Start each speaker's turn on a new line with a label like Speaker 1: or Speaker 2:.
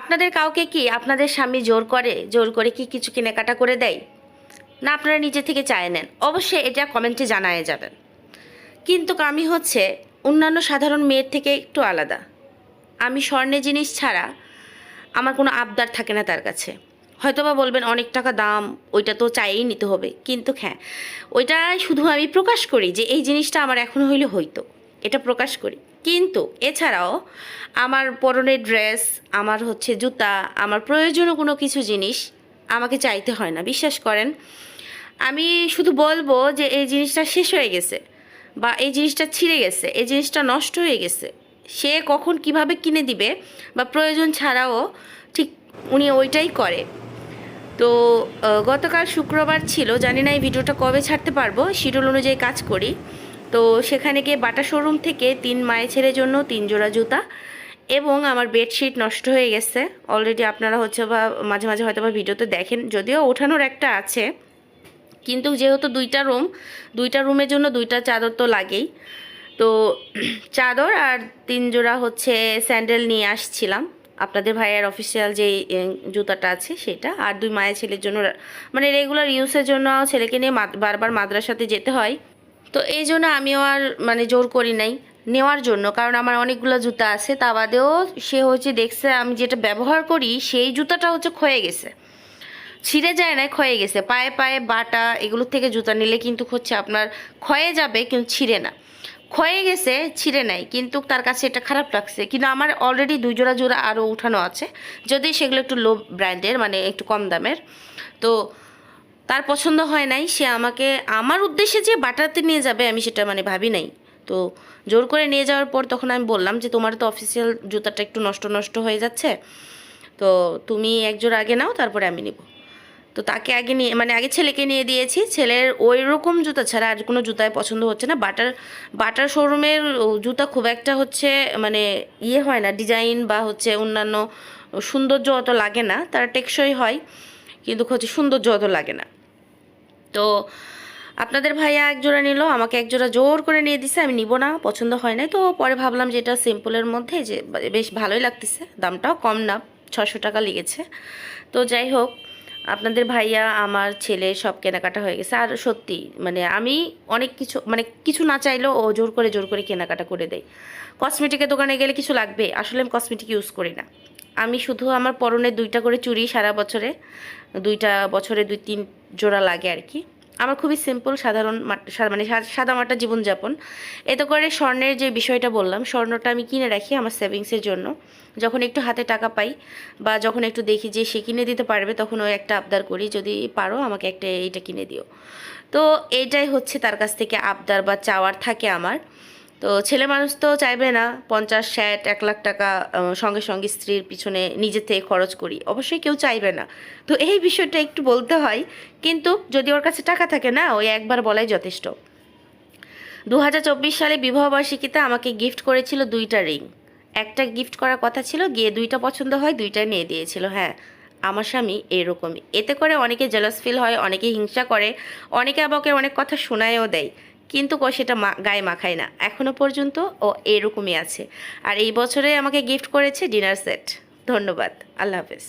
Speaker 1: আপনাদের কাউকে কি আপনাদের স্বামী জোর করে কি কিছু কেনাকাটা করে দেয়? না আপনারা নিজে থেকে চায় নেন? অবশ্যই এটা কমেন্টে জানায় যাবেন। কিন্তু আমি হচ্ছে অন্যান্য সাধারণ মেয়ের থেকে একটু আলাদা। আমি স্বর্ণের জিনিস ছাড়া আমার কোনো আবদার থাকে না তার কাছে। হয়তোবা বলবেন অনেক টাকা দাম, ওইটা তো চাইয়েই নিতে হবে, কিন্তু হ্যাঁ, ওইটা শুধু আমি প্রকাশ করি যে এই জিনিসটা আমার এখনো হইলে হইতো, এটা প্রকাশ করি। কিন্তু এছাড়াও আমার পরনের ড্রেস, আমার হচ্ছে জুতা, আমার প্রয়োজনীয় কোনো কিছু জিনিস আমাকে চাইতে হয় না, বিশ্বাস করেন। আমি শুধু বলবো যে এই জিনিসটা শেষ হয়ে গেছে, বা এই জিনিসটা ছিঁড়ে গেছে, এই জিনিসটা নষ্ট হয়ে গেছে, সে কখন কিভাবে কিনে দিবে, বা প্রয়োজন ছাড়াও ঠিক উনি ওইটাই করে। তো গতকাল শুক্রবার ছিল, জানি না এই ভিডিওটা কবে ছাড়তে পারবো, শিডিউল অনুযায়ী কাজ করি। তো সেখানে গিয়ে বাটা শোরুম থেকে 3 মায়ের ছেলের জন্য 3 জোড়া জুতা এবং আমার বেডশিট নষ্ট হয়ে গেছে অলরেডি। আপনারা হচ্ছে বা মাঝে মাঝে হয়তো বা ভিডিওতে দেখেন, যদিও ওঠানোর একটা আছে, কিন্তু যেহেতু দুইটা রুমের জন্য 2টা চাদর তো লাগেই। তো চাদর আর 3 জোড়া হচ্ছে স্যান্ডেল নিয়ে আসছিলাম, আপনাদের ভাইয়ের অফিসিয়াল যে জুতাটা আছে সেটা, আর 2 মায়ের ছেলের জন্য, মানে রেগুলার ইউজের জন্য ছেলেকে নিয়ে বারবার মাদ্রাসাতে যেতে হয়। তো এই জন্য আমিও আর মানে জোর করি নাই নেওয়ার জন্য, কারণ আমার অনেকগুলো জুতা আছে। তা বাদেও সে হচ্ছে দেখছে আমি যেটা ব্যবহার করি সেই জুতাটা হচ্ছে ক্ষয়ে গেছে, ছিঁড়ে যায় না, ক্ষয়ে গেছে। পায়ে পায়ে বাটা এগুলোর থেকে জুতা নিলে কিন্তু হচ্ছে আপনার ক্ষয়ে যাবে, কিন্তু ছিঁড়ে না। ক্ষয়ে গেছে, ছিঁড়ে নাই, কিন্তু তার কাছে এটা খারাপ লাগছে। কিন্তু আমার অলরেডি 2 জোড়া জোড়া আরও উঠানো আছে, যদি সেগুলো একটু লো ব্র্যান্ডের, মানে একটু কম দামের। তো তার পছন্দ হয় নাই, সে আমাকে আমার উদ্দেশ্যে যে বাটাতে নিয়ে যাবে আমি সেটা মানে ভাবি নাই। তো জোর করে নিয়ে যাওয়ার পর তখন আমি বললাম যে তোমার তো অফিসিয়াল জুতাটা একটু নষ্ট নষ্ট হয়ে যাচ্ছে, তো তুমি এক জোড়া আগে নাও, তারপরে আমি নিব। তো তাকে আগে নিয়ে, মানে আগে ছেলেকে নিয়ে দিয়েছি। ছেলের ওই রকম জুতা ছাড়া আর কোনো জুতায় পছন্দ হচ্ছে না। বাটার শোরুমের জুতা খুব একটা হচ্ছে মানে ইয়ে হয় না, ডিজাইন বা হচ্ছে অন্যান্য সৌন্দর্য অত লাগে না, তারা টেকসই হয়, কিন্তু হচ্ছে সৌন্দর্য অত লাগে না। তো আপনাদের ভাইয়া এক জোড়া নিল, আমাকে এক জোড়া জোর করে নিয়ে দিছে, আমি নিব না, পছন্দ হয় নাই। তো পরে ভাবলাম যে এটা সিম্পলের মধ্যে যে বেশ ভালোই লাগতেছে, দামটাও কম না, 600 টাকা লেগেছে। তো যাই হোক, আপনাদের ভাইয়া আমার ছেলে সব কেনাকাটা হয়ে গেছে। আর সত্যি মানে আমি অনেক কিছু, মানে কিছু না চাইলেও ও জোর করে কেনাকাটা করে দেয়। কসমেটিকের দোকানে গেলে কিছু লাগবে, আসলে আমি কসমেটিক ইউজ করি না। আমি শুধু আমার পরনে 2টা করে চুড়ি, সারা বছরে 2টা বছরে 2-3 জোড়া লাগে আর কি। আমার খুবই সিম্পল সাধারণ মানে সাদামাটা জীবনযাপন। এতে করে স্বর্ণের যে বিষয়টা বললাম, স্বর্ণটা আমি কিনে রাখি আমার সেভিংসের জন্য। যখন একটু হাতে টাকা পাই বা যখন একটু দেখি যে সে কিনে দিতে পারবে, তখন ওই একটা আবদার করি, যদি পারো আমাকে একটা এইটা কিনে দিও। তো এইটাই হচ্ছে তার কাছ থেকে আবদার বা চাওয়ার থাকে আমার। তো ছেলে মানুষ তো চাইবে না 50, 60, 1 লাখ টাকা সঙ্গে সঙ্গে স্ত্রীর পিছনে নিজের থেকে খরচ করি, অবশ্যই কেউ চাইবে না। তো এই বিষয়টা একটু বলতে হয়, কিন্তু যদি ওর কাছে টাকা থাকে না, ওই একবার বলাই যথেষ্ট। 2024 সালে বিবাহবার্ষিকীতে আমাকে গিফট করেছিল 2টা রিং। একটা গিফট করার কথা ছিল, গিয়ে 2টা পছন্দ হয়, 2টাই নিয়ে দিয়েছিল। হ্যাঁ, আমার স্বামী এরকমই। এতে করে অনেকে জেলাস ফিল হয়, অনেকে হিংসা করে, অনেকে আমাকে অনেক কথা শোনায়ও দেয়, কিন্তু সেটা গায়ে মাখায় না। এখনো পর্যন্ত ও এরকমই আছে। আর এই বছরে আমাকে গিফট করেছে ডিনার সেট। ধন্যবাদ, আল্লাহ হাফেজ।